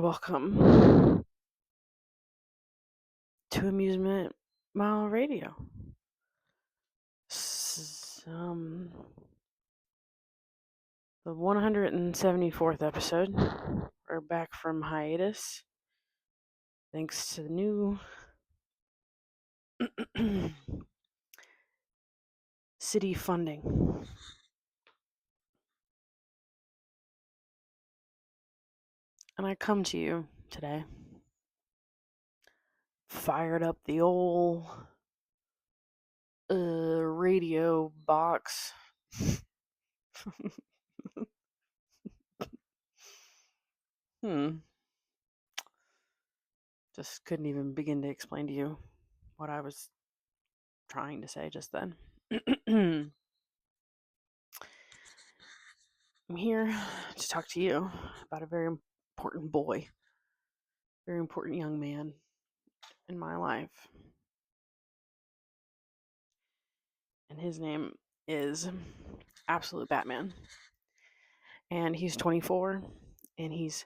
welcome to Amusement Mile Radio. The 174th episode. We're back from hiatus thanks to the new city funding. And I come to you today, fired up the old radio box. Just couldn't even begin to explain to you what I was trying to say just then. I'm here to talk to you about a very important boy, very important young man in my life. And his name is Absolute Batman. And he's 24 and he's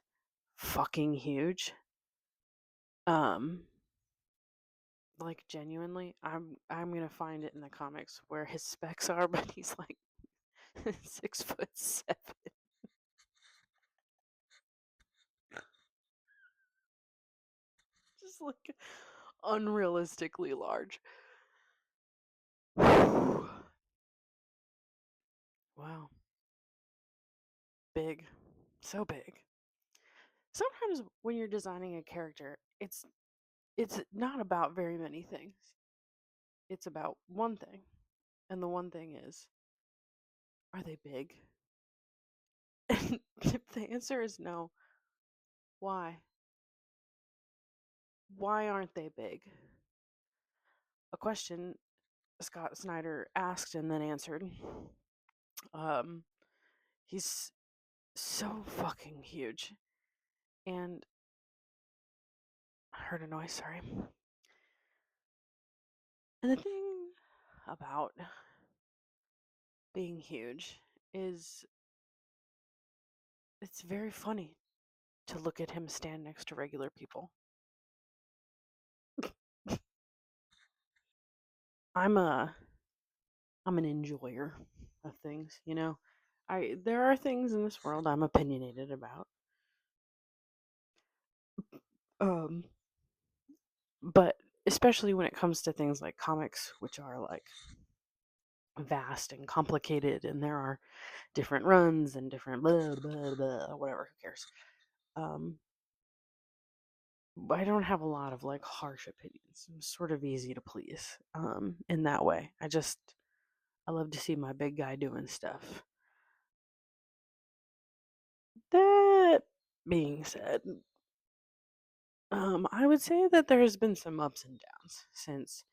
fucking huge. Like genuinely, I'm gonna find it in the comics where his specs are, but he's like 6'7". Just like unrealistically large. Wow. Big. So big. Sometimes when you're designing a character, it's not about very many things. It's about one thing. And the one thing is, are they big? And if the answer is no, why? Why aren't they big? A question Scott Snyder asked and then answered. He's so fucking huge. And I heard a noise, sorry. And the thing about being huge is it's very funny to look at him stand next to regular people. I'm an enjoyer of things, you know. There are things in this world I'm opinionated about. But especially when it comes to things like comics, which are like vast and complicated, and there are different runs and different blah blah blah, whatever, who cares. I don't have a lot of like harsh opinions. I'm sort of easy to please in that way. I love to see my big guy doing stuff. That being said, I would say that there has been some ups and downs since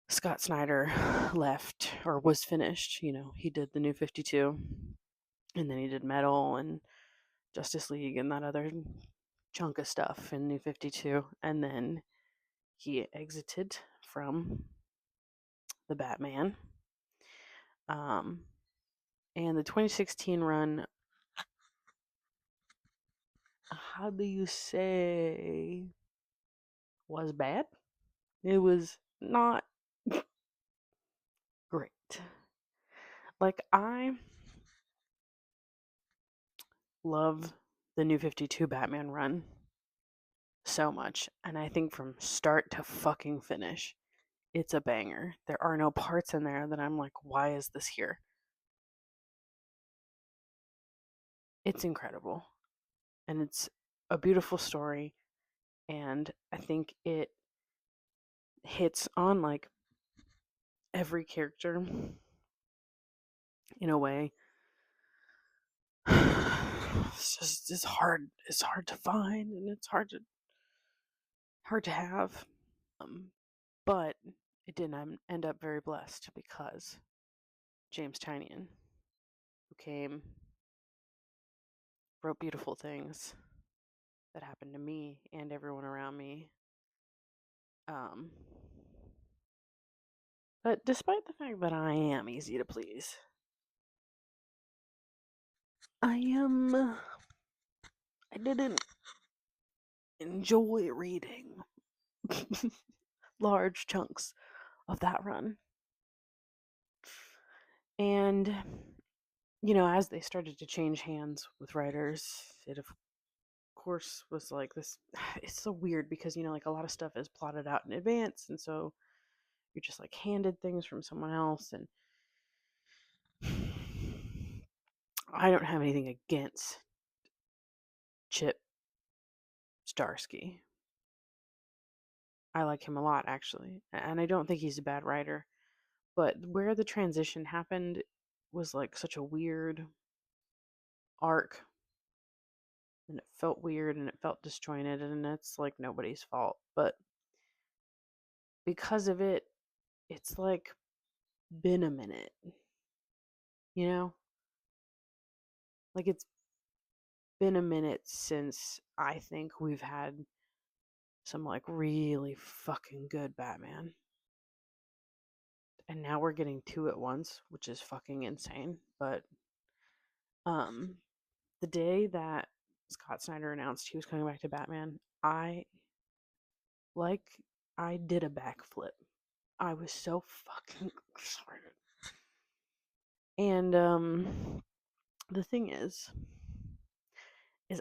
Scott Snyder left or was finished. You know, he did the New 52, and then he did Metal and Justice League and that other chunk of stuff in New 52, and then he exited from the Batman. And the 2016 run, how do you say, was bad? It was not great. Like, I love the New 52 Batman run so much, and I think from start to fucking finish, it's a banger. There are no parts in there that I'm like, why is this here? It's incredible. And it's a beautiful story, and I think it hits on like every character in a way. It's hard to find, and it's hard to have. But it didn't end up very blessed because James Tynion, who came, wrote beautiful things that happened to me and everyone around me. But despite the fact that I am easy to please, I am I didn't enjoy reading large chunks of that run. And, as they started to change hands with writers, it of course was like this. It's so weird because, like a lot of stuff is plotted out in advance. And so you're just like handed things from someone else. And I don't have anything against Chip Starsky. I like him a lot, actually. And I don't think he's a bad writer. But where the transition happened was like such a weird arc. And it felt weird and it felt disjointed. And it's like nobody's fault. But because of it, it's like been a minute. You know? Like it's been a minute since I think we've had some like really fucking good Batman. And now we're getting two at once, which is fucking insane. But um the day that Scott Snyder announced he was coming back to Batman, like I did a backflip. I was so fucking excited. And the thing is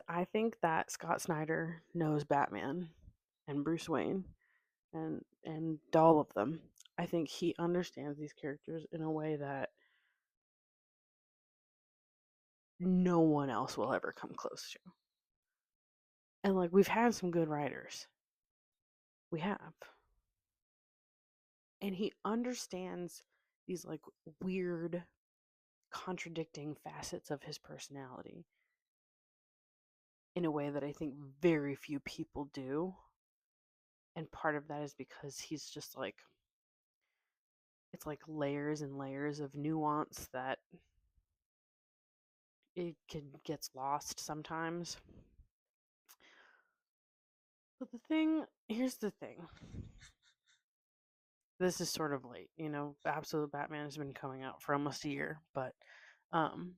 I think that Scott Snyder knows Batman and Bruce Wayne and all of them. I think he understands these characters in a way that no one else will ever come close to. And like we've had some good writers. We have. And he understands these like weird contradicting facets of his personality in a way that I think very few people do. And part of that is because he's just like it's like layers and layers of nuance that it gets lost sometimes. But here's the thing. This is sort of late, Absolute Batman has been coming out for almost a year, but um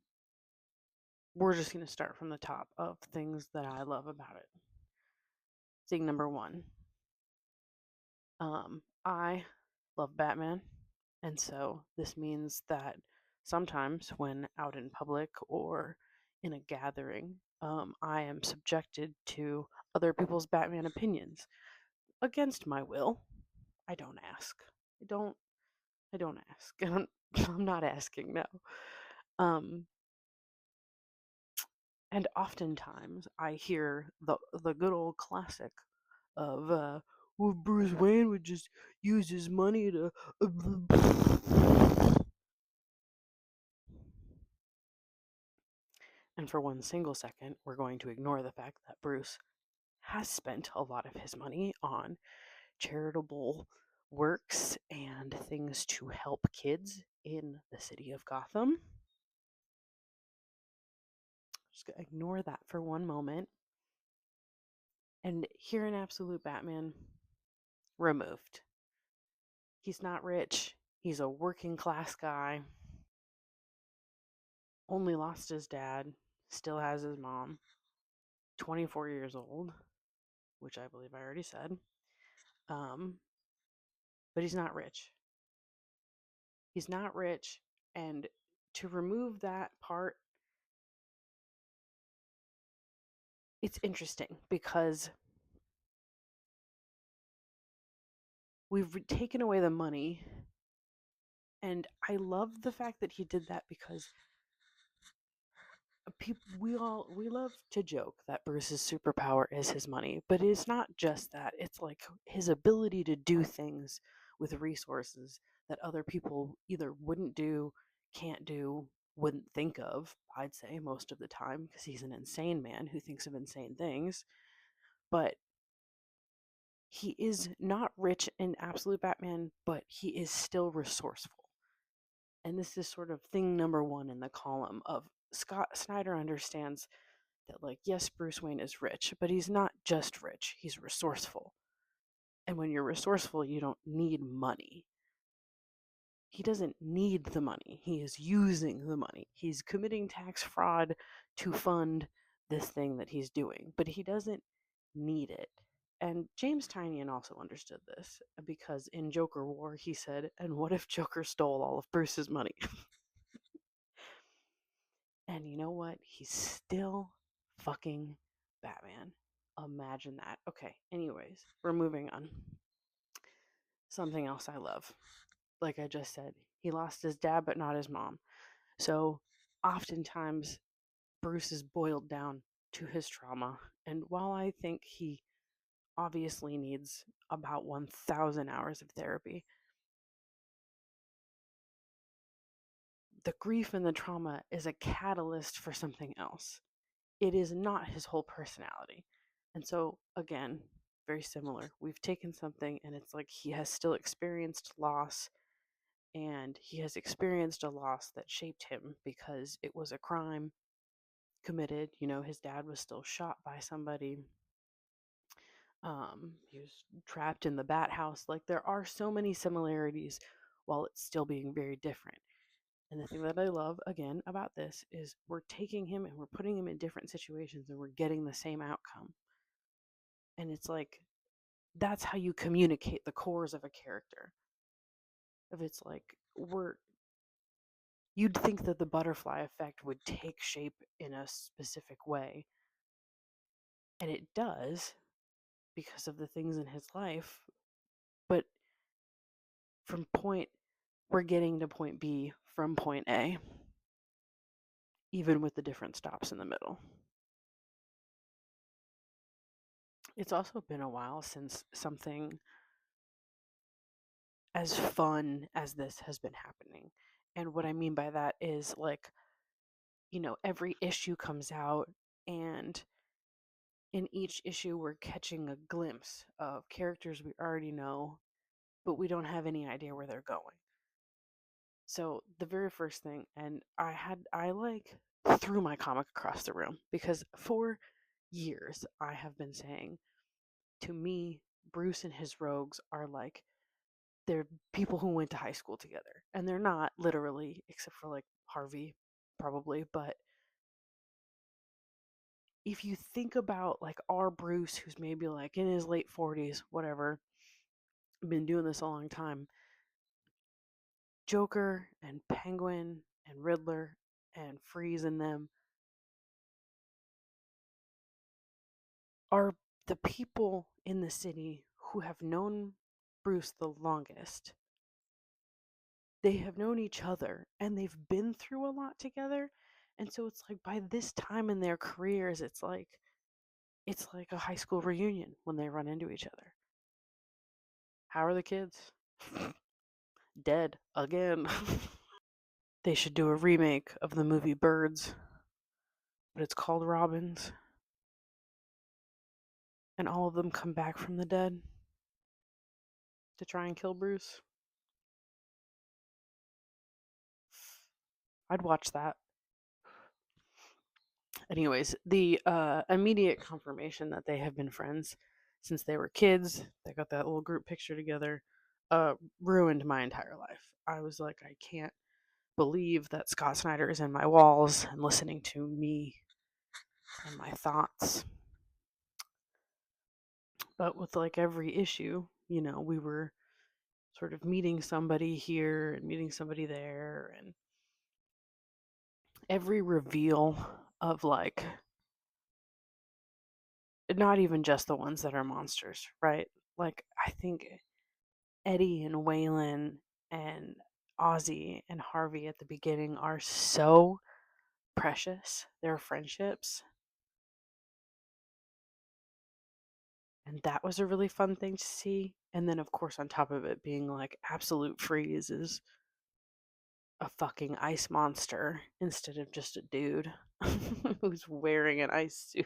we're just going to start from the top of things that I love about it. Thing number 1. I love Batman, and so this means that sometimes when out in public or in a gathering, I am subjected to other people's Batman opinions against my will. I don't ask. I don't. I don't ask. I'm not asking. No. Um, and oftentimes I hear the good old classic of well, Bruce Wayne would just use his money to and for one single second we're going to ignore the fact that Bruce has spent a lot of his money on charitable works and things to help kids in the city of Gotham. Just ignore that for one moment. And here in Absolute Batman, removed. He's not rich. He's a working class guy. Only lost his dad. Still has his mom. 24 years old, which I believe I already said. But he's not rich. He's not rich. And to remove that part, it's interesting because we've taken away the money. And I love the fact that he did that because we love to joke that Bruce's superpower is his money, but it's not just that. It's like his ability to do things with resources that other people either wouldn't do, can't do, wouldn't think of, I'd say most of the time, because he's an insane man who thinks of insane things. But he is not rich in Absolute Batman, but he is still resourceful. And this is sort of thing number 1 in the column of Scott Snyder understands that, like, yes, Bruce Wayne is rich, but he's not just rich, he's resourceful. And when you're resourceful, you don't need money. He doesn't need the money. He is using the money. He's committing tax fraud to fund this thing that he's doing, but he doesn't need it. And James Tynion also understood this because in Joker War he said, "And what if Joker stole all of Bruce's money?" And you know what? He's still fucking Batman. Imagine that. Okay, anyways, we're moving on. Something else I love. Like I just said, he lost his dad but not his mom. So oftentimes Bruce is boiled down to his trauma. And while I think he obviously needs about 1,000 hours of therapy, the grief and the trauma is a catalyst for something else. It is not his whole personality. And so, again, very similar. We've taken something and it's like he has still experienced loss, and he has experienced a loss that shaped him because it was a crime committed. His dad was still shot by somebody. He was trapped in the bat house. Like, there are so many similarities while it's still being very different. And the thing that I love, again, about this is we're taking him and we're putting him in different situations and we're getting the same outcome. And it's like, that's how you communicate the cores of a character. If it's like, you'd think that the butterfly effect would take shape in a specific way. And it does because of the things in his life. But we're getting to point B from point A, even with the different stops in the middle. It's also been a while since something as fun as this has been happening. And what I mean by that is, like, every issue comes out, and in each issue we're catching a glimpse of characters we already know, but we don't have any idea where they're going. So the very first thing, and I like threw my comic across the room because for years I have been saying, to me, Bruce and his rogues are like, they're people who went to high school together. And they're not literally, except for like Harvey, probably. But if you think about like our Bruce, who's maybe like in his late 40s, whatever, been doing this a long time, Joker and Penguin and Riddler and Freeze and them are the people in the city who have known Bruce the longest. They have known each other and they've been through a lot together. And so it's like by this time in their careers, it's like a high school reunion when they run into each other. How are the kids? Dead again. They should do a remake of the movie Birds, but it's called Robins, and all of them come back from the dead to try and kill Bruce. I'd watch that. Anyways, the immediate confirmation that they have been friends since they were kids, they got that little group picture together, ruined my entire life. I was like, I can't believe that Scott Snyder is in my walls and listening to me and my thoughts. But with like every issue, we were sort of meeting somebody here and meeting somebody there, and every reveal of, like, not even just the ones that are monsters, right? Like, I think Eddie and Waylon and Ozzy and Harvey at the beginning are so precious. Their friendships. And that was a really fun thing to see. And then, of course, on top of it being like Absolute Freeze is a fucking ice monster instead of just a dude who's wearing an ice suit.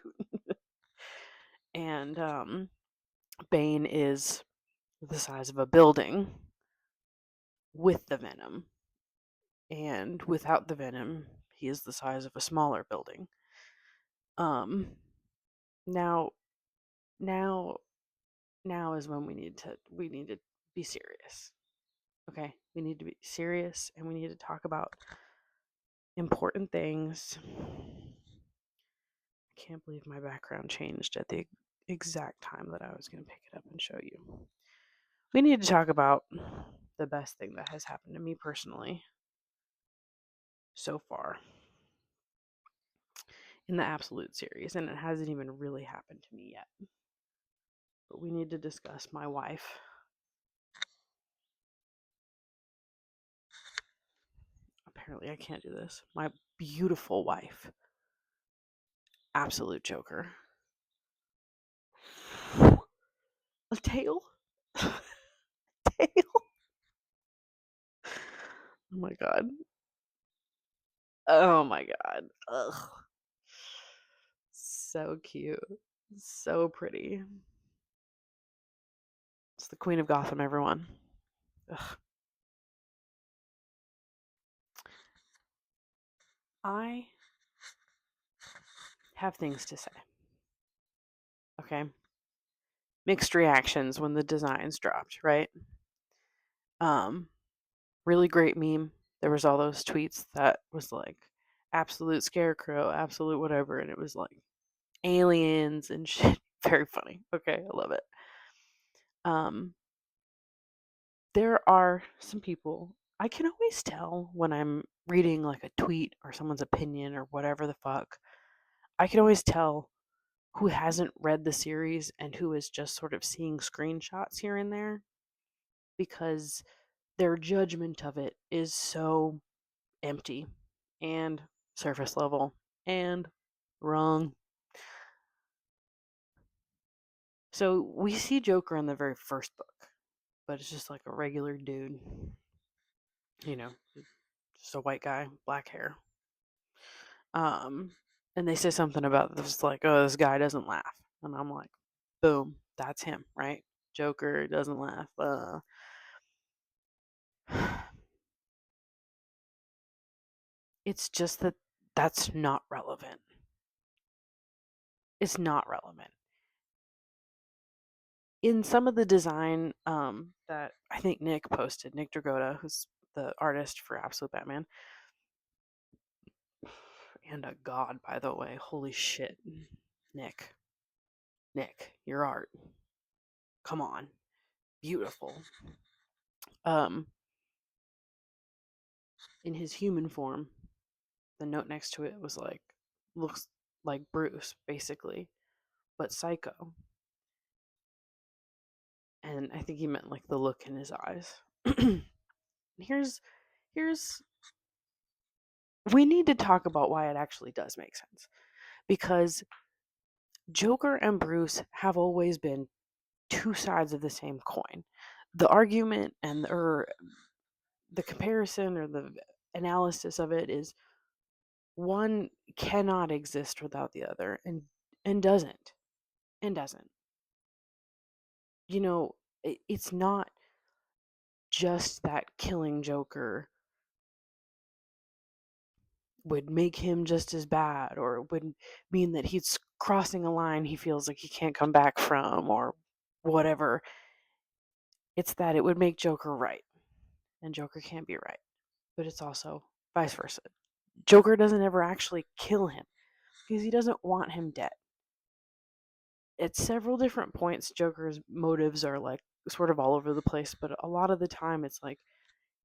And Bane is the size of a building with the venom. And without the venom, he is the size of a smaller building. Um now now now is when we need to be serious. Okay? We need to be serious and we need to talk about important things. I can't believe my background changed at the exact time that I was going to pick it up and show you. We need to talk about the best thing that has happened to me personally so far in the Absolute series, and it hasn't even really happened to me yet. But we need to discuss my wife. Apparently, I can't do this. My beautiful wife. Absolute joker. A tail? Tail? Oh my god. Oh my god. Ugh. So cute. So pretty. It's the Queen of Gotham, everyone. Ugh. I have things to say. Okay. Mixed reactions when the designs dropped, right? Um, really great meme. There was all those tweets that was like absolute scarecrow, absolute whatever, and it was like aliens and shit. Very funny. Okay, I love it. Um, there are some people I can always tell when I'm reading like a tweet or someone's opinion or whatever the fuck. I can always tell who hasn't read the series and who is just sort of seeing screenshots here and there because their judgment of it is so empty and surface level and wrong. So we see Joker in the very first book, but it's just like a regular dude, you know, just a white guy, black hair. Um, and they say something about this, like, oh, this guy doesn't laugh, and I'm like, boom, that's him, right? Joker doesn't laugh. It's just that that's not relevant. It's not relevant. In some of the design that I think Nick posted, Nick Dragotta, who's the artist for Absolute Batman, and a god, by the way. Holy shit. Nick. Nick, your art. Come on. Beautiful. Um, in his human form, the note next to it was like, looks like Bruce, basically, but psycho. And I think he meant like the look in his eyes. here's here's we need to talk about why it actually does make sense. Because Joker and Bruce have always been two sides of the same coin. The argument or the comparison or the analysis of it is one cannot exist without the other and doesn't and doesn't. You know, it's not just that killing Joker would make him just as bad or would mean that he's crossing a line he feels like he can't come back from or whatever. It's that it would make Joker right, and Joker can't be right. But it's also vice versa. Joker doesn't ever actually kill him because he doesn't want him dead. At several different points, Joker's motives are like sort of all over the place, but a lot of the time it's like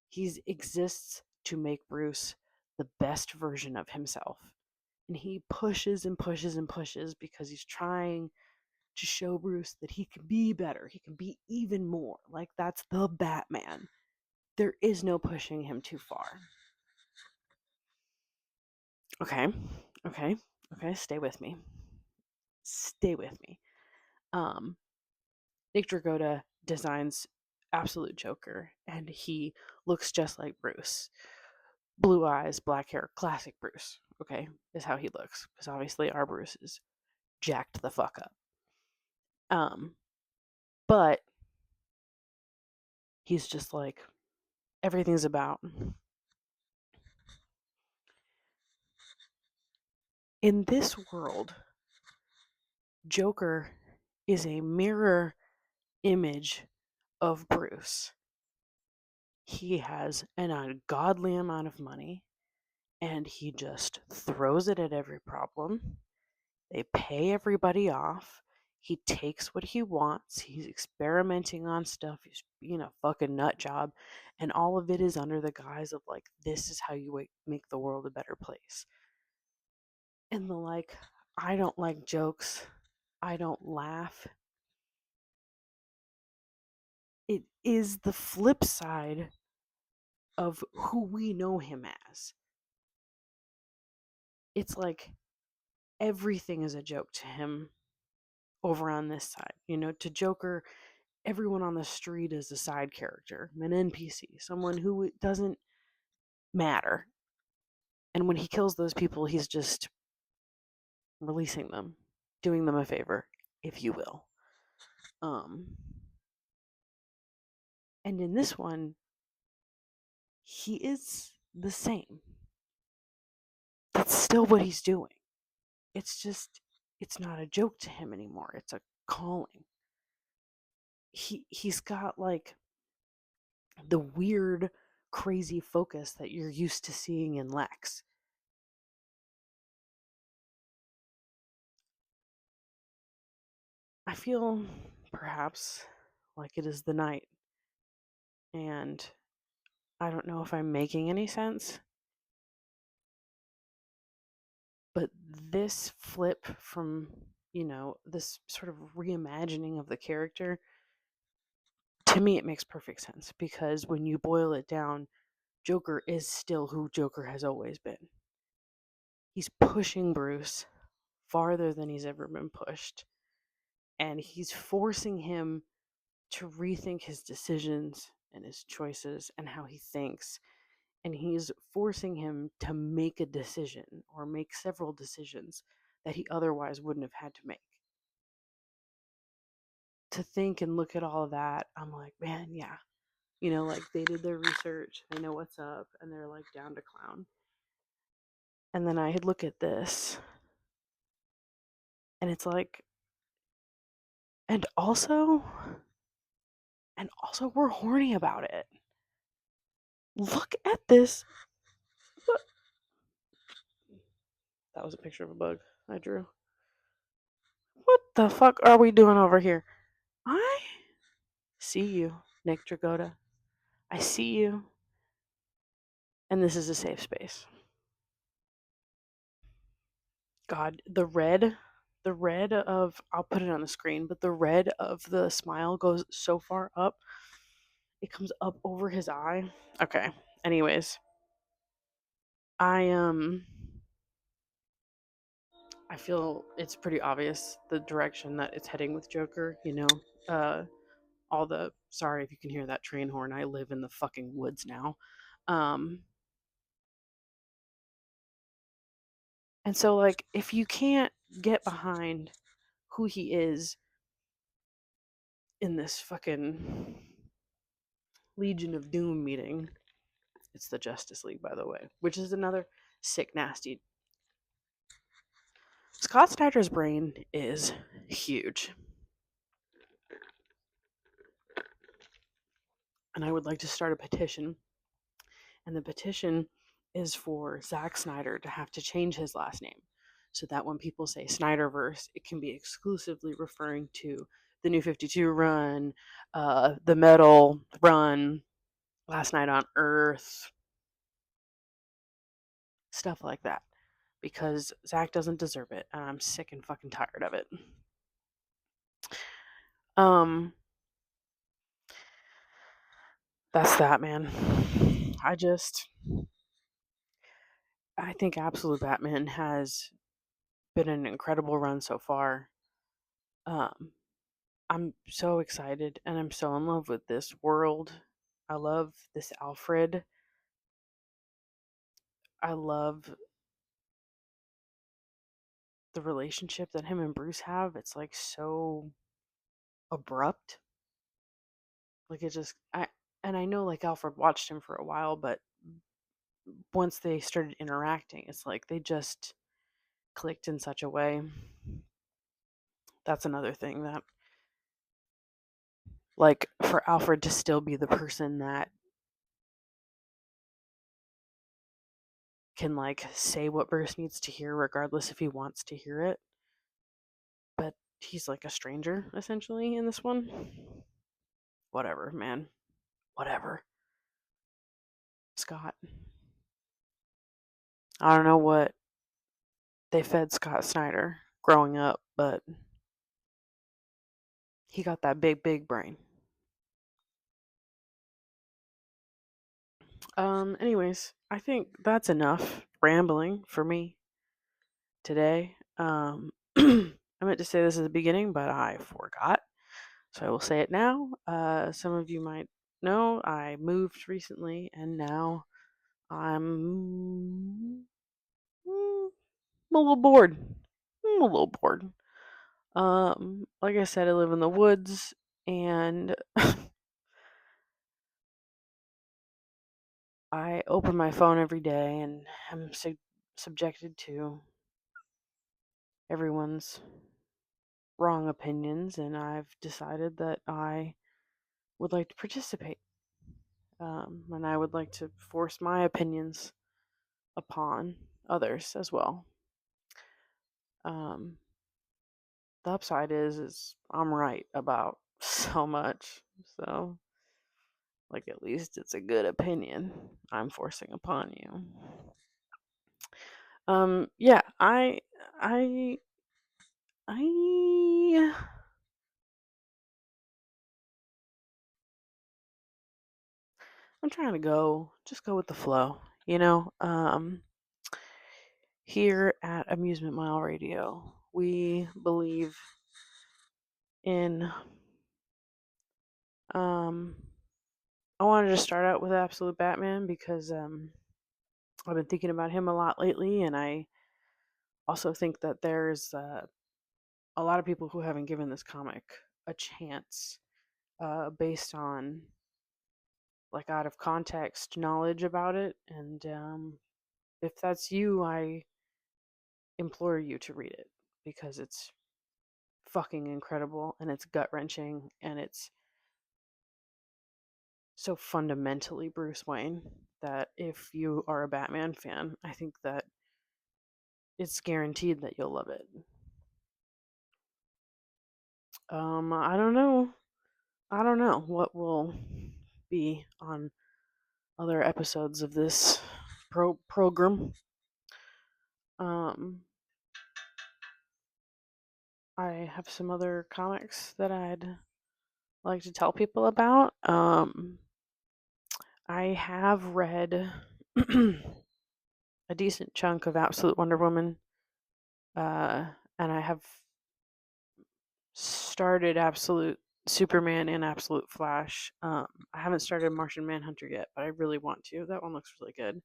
he exists to make Bruce the best version of himself. And he pushes and pushes and pushes because he's trying to show Bruce that he can be better. He can be even more. Like, that's the Batman. There is no pushing him too far. Okay, okay, okay, stay with me. Stay with me. Nick Dragotta designs Absolute Joker, and he looks just like Bruce. Blue eyes, black hair, classic Bruce, okay, is how he looks. Because obviously our Bruce is jacked the fuck up. But he's just like, everything's about. In this world, Joker is a mirror image of Bruce. He has an ungodly amount of money and he just throws it at every problem. They pay everybody off. He takes what he wants. He's experimenting on stuff. He's being a fucking nut job. And all of it is under the guise of like, this is how you make the world a better place. And the like, I don't like jokes. I don't laugh. It is the flip side of who we know him as. It's like everything is a joke to him over on this side. To Joker, everyone on the street is a side character, an NPC, someone who doesn't matter. And when he kills those people, he's just releasing them, doing them a favor, if you will. And in this one, he is the same. That's still what he's doing. It's just, it's not a joke to him anymore. It's a calling. He's got like the weird, crazy focus that you're used to seeing in Lex. I feel perhaps like it is the night, and I don't know if I'm making any sense, but this flip from, this sort of reimagining of the character, to me, it makes perfect sense because when you boil it down, Joker is still who Joker has always been. He's pushing Bruce farther than he's ever been pushed, and he's forcing him to rethink his decisions and his choices and how he thinks. And he's forcing him to make a decision or make several decisions that he otherwise wouldn't have had to make. To think and look at all of that, I'm like, man, yeah. Like they did their research, they know what's up, and they're like down to clown. And then I look at this, and it's like, and also, we're horny about it. Look at this. What? That was a picture of a bug I drew. What the fuck are we doing over here? I see you, Nick Dragotta. I see you. And this is a safe space. God, the red of, I'll put it on the screen, but the red of the smile goes so far up. It comes up over his eye. Okay. Anyways, I feel it's pretty obvious the direction that it's heading with Joker, all the, sorry if you can hear that train horn. I live in the fucking woods now. And so like if you can't get behind who he is in this fucking Legion of Doom meeting, it's the Justice League, by the way, which is another sick, nasty. Scott Snyder's brain is huge. And I would like to start a petition. And the petition is for Zack Snyder to have to change his last name so that when people say Snyderverse, it can be exclusively referring to the New 52 run, the Metal run, Last Night on Earth, stuff like that. Because Zack doesn't deserve it, and I'm sick and fucking tired of it. That's that, man. I think Absolute Batman has been an incredible run so far. I'm so excited and I'm so in love with this world. I love this Alfred. I love the relationship that him and Bruce have. It's like so abrupt. Like and I know like Alfred watched him for a while, but once they started interacting, it's like they just clicked in such a way. That's another thing that, like, for Alfred to still be the person that can like say what Bruce needs to hear regardless if he wants to hear it. he's like a stranger essentially in this one. Whatever, man. Whatever. Scott. I don't know what they fed Scott Snyder growing up, but he got that big, big brain. Anyways, I think that's enough rambling for me today. I meant to say this at the beginning, but I forgot. So I will say it now. Some of you might know I moved recently and now I'm a little bored. I'm a little bored. Like I said, I live in the woods and I open my phone every day and I'm subjected to everyone's wrong opinions, and I've decided that I would like to participate. And I would like to force my opinions upon others as well. Um, the upside is I'm right about so much. So, like, at least it's a good opinion I'm forcing upon you. Yeah, I I'm trying to just go with the flow, you know. Here at Amusement Mile Radio, we believe in I wanted to start out with Absolute Batman because I've been thinking about him a lot lately, and I also think that there's a lot of people who haven't given this comic a chance based on like out of context knowledge about it. And if that's you, I implore you to read it because it's fucking incredible and it's gut wrenching and it's so fundamentally Bruce Wayne that if you are a Batman fan, I think that it's guaranteed that you'll love it. I don't know. I don't know what will be on other episodes of this program. Um, I have some other comics that I'd like to tell people about. I have read a decent chunk of Absolute Wonder Woman, and I have started Absolute Superman and Absolute Flash. I haven't started Martian Manhunter yet, but I really want to. That one looks really good.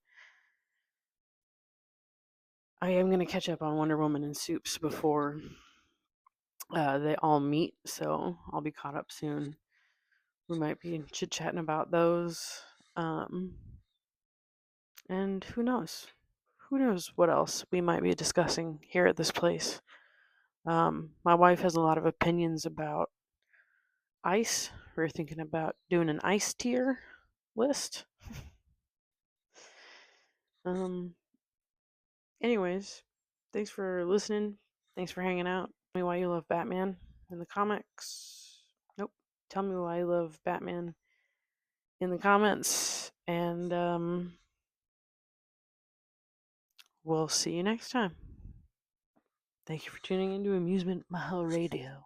I am going to catch up on Wonder Woman and Supes before they all meet, so I'll be caught up soon. We might be chit chatting about those. And who knows? Who knows what else we might be discussing here at this place? My wife has a lot of opinions about ice. We're thinking about doing an ice tier list. Anyways, thanks for listening. Thanks for hanging out. Tell me why you love Batman in the comics. Nope. Tell me why you love Batman in the comments. And we'll see you next time. Thank you for tuning into Amusement Mile Radio.